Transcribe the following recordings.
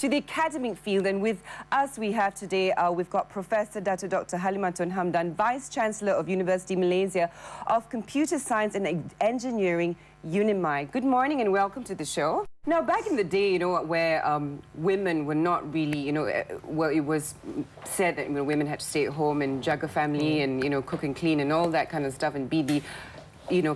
to the academic field. And with us we have today, we've got Professor Dr. Halimatun Hamdan, Vice-Chancellor of University Malaysia of Computer Science and Engineering, UNIMAI. Good morning and welcome to the show. Now, back in the day, where women were not really, well, it was said that women had to stay at home and juggle family and, cook and clean and all that kind of stuff and be the,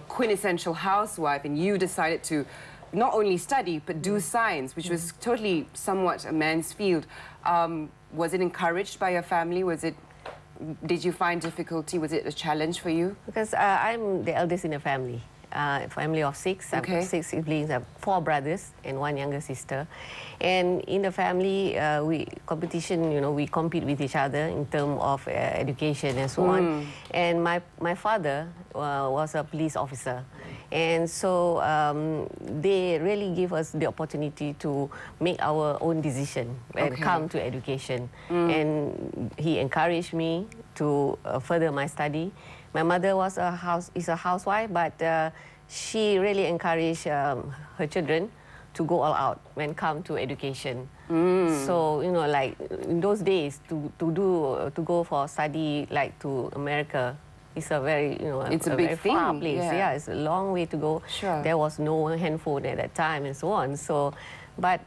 quintessential housewife, and you decided to not only study but do science, which was totally somewhat a man's field. Was it encouraged by your family? Did you find difficulty? Was it a challenge for you? Because I'm the eldest in the family. Family of six. Okay. I have 6 siblings. I have 4 brothers and 1 younger sister. And in the family, we compete with each other in terms of education and so on. And my father was a police officer. And so they really give us the opportunity to make our own decision when it comes to education. And he encouraged me to further my study. My mother is a housewife, but she really encouraged her children to go all out when it comes to education. So, like in those days, to go for study like to America, it's a very, it's a big very thing. far place. Yeah, it's a long way to go. Sure. There was no handphone at that time and so on. So, but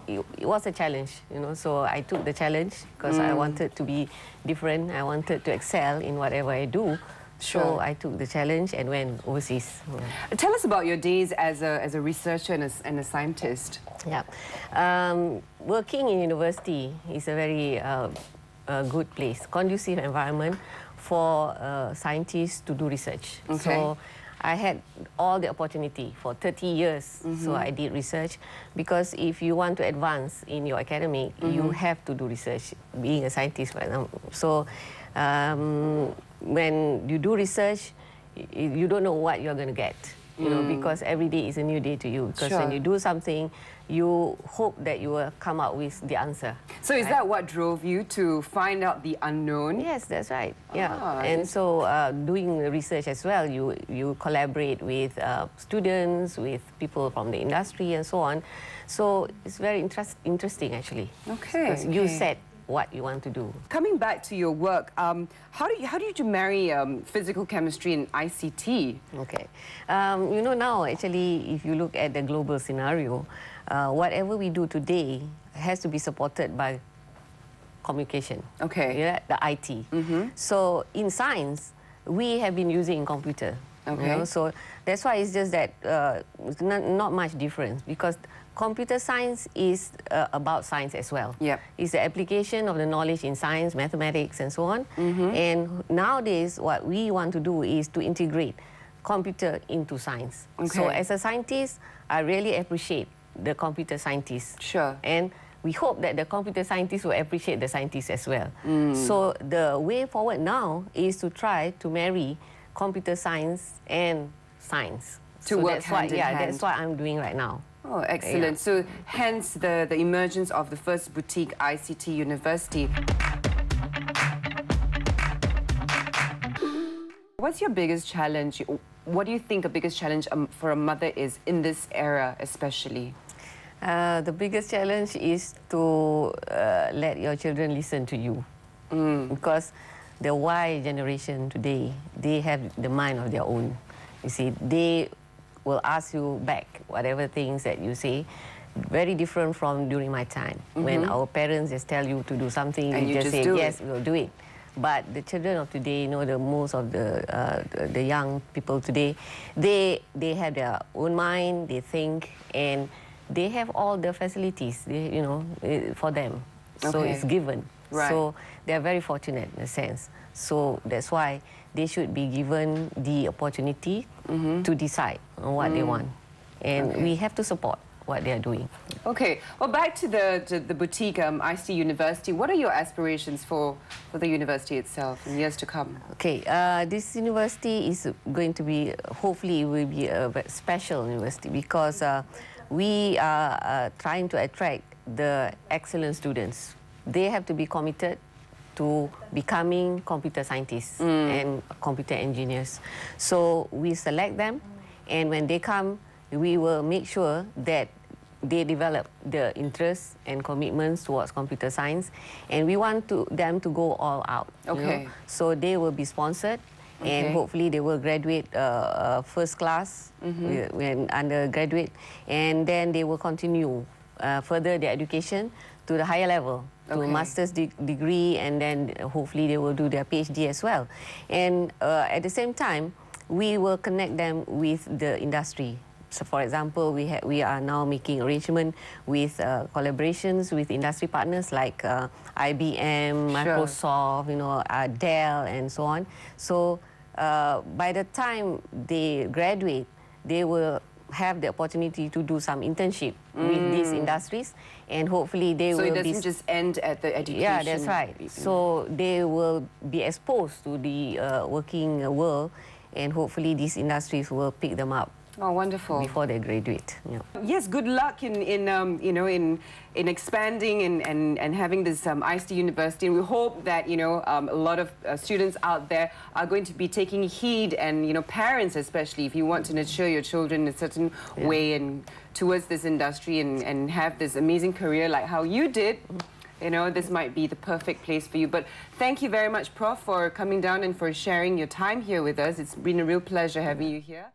it was a challenge, So I took the challenge because I wanted to be different. I wanted to excel in whatever I do. Sure. So I took the challenge and went overseas. Tell us about your days as a researcher and a scientist. Yeah. Working in university is a very good place, conducive environment for scientists to do research. Okay. So I had all the opportunity for 30 years. So I did research because if you want to advance in your academic, you have to do research, being a scientist right now. So when you do research, you don't know what you're going to get, because every day is a new day to you. Because when you do something, you hope that you will come out with the answer. So is that what drove you to find out the unknown? Yes, that's right. Yeah, and so doing research as well, you collaborate with students, with people from the industry and so on. So it's very interesting actually. Okay. Because you said what you want to do. Coming back to your work, how did you marry physical chemistry and ICT? Okay. Now actually, if you look at the global scenario, whatever we do today has to be supported by communication. Okay. Yeah, the IT. So in science, we have been using computer. Okay. So that's why it's just that not much difference, because computer science is about science as well. Yep. It's the application of the knowledge in science, mathematics, and so on. And nowadays, what we want to do is to integrate computer into science. Okay. So as a scientist, I really appreciate the computer scientists. Sure. And we hope that the computer scientists will appreciate the scientists as well. So the way forward now is to try to marry computer science and science. To work hand in hand. That's what I'm doing right now. Oh, excellent. So hence the emergence of the first boutique ICT university. What's your biggest challenge? What do you think the biggest challenge for a mother is in this era especially? The biggest challenge is to let your children listen to you. Because the Y generation today, they have the mind of their own. You see, they will ask you back whatever things that you say, very different from during my time, when our parents just tell you to do something, and you just say, yes, we'll do it. But the children of today, the most of the young people today, they have their own mind, they think, and they have all the facilities, for them. So it's given. Right. So they're very fortunate in a sense. So that's why they should be given the opportunity to decide on what they want. And we have to support what they are doing. Okay. Well, back to the boutique ICT University. What are your aspirations for the university itself in years to come? Okay. This university is going to be, hopefully, it will be a special university because we are trying to attract the excellent students. They have to be committed to becoming computer scientists and computer engineers. So we select them, and when they come, we will make sure that they develop the interest and commitments towards computer science, and we want them to go all out. Okay. You know? So they will be sponsored, and hopefully they will graduate first class when undergraduate, and then they will continue further their education to the higher level, to master's degree, and then hopefully they will do their PhD as well. And at the same time, we will connect them with the industry. So, for example, we are now making arrangement with collaborations with industry partners like IBM, Microsoft, you know, Dell, and so on. So, by the time they graduate, they will have the opportunity to do some internship with these industries, and hopefully they will be... So it doesn't just end at the education? Yeah, that's right. So they will be exposed to the working world, and hopefully these industries will pick them up. Oh, wonderful! Before they graduate. Yeah. Yes, good luck in you know, in expanding and having this ICT University. And we hope that, you know, a lot of students out there are going to be taking heed, and, you know, parents especially, if you want to nurture your children in a certain way and towards this industry and have this amazing career like how you did. You know, this might be the perfect place for you. But thank you very much, Prof, for coming down and for sharing your time here with us. It's been a real pleasure having you here.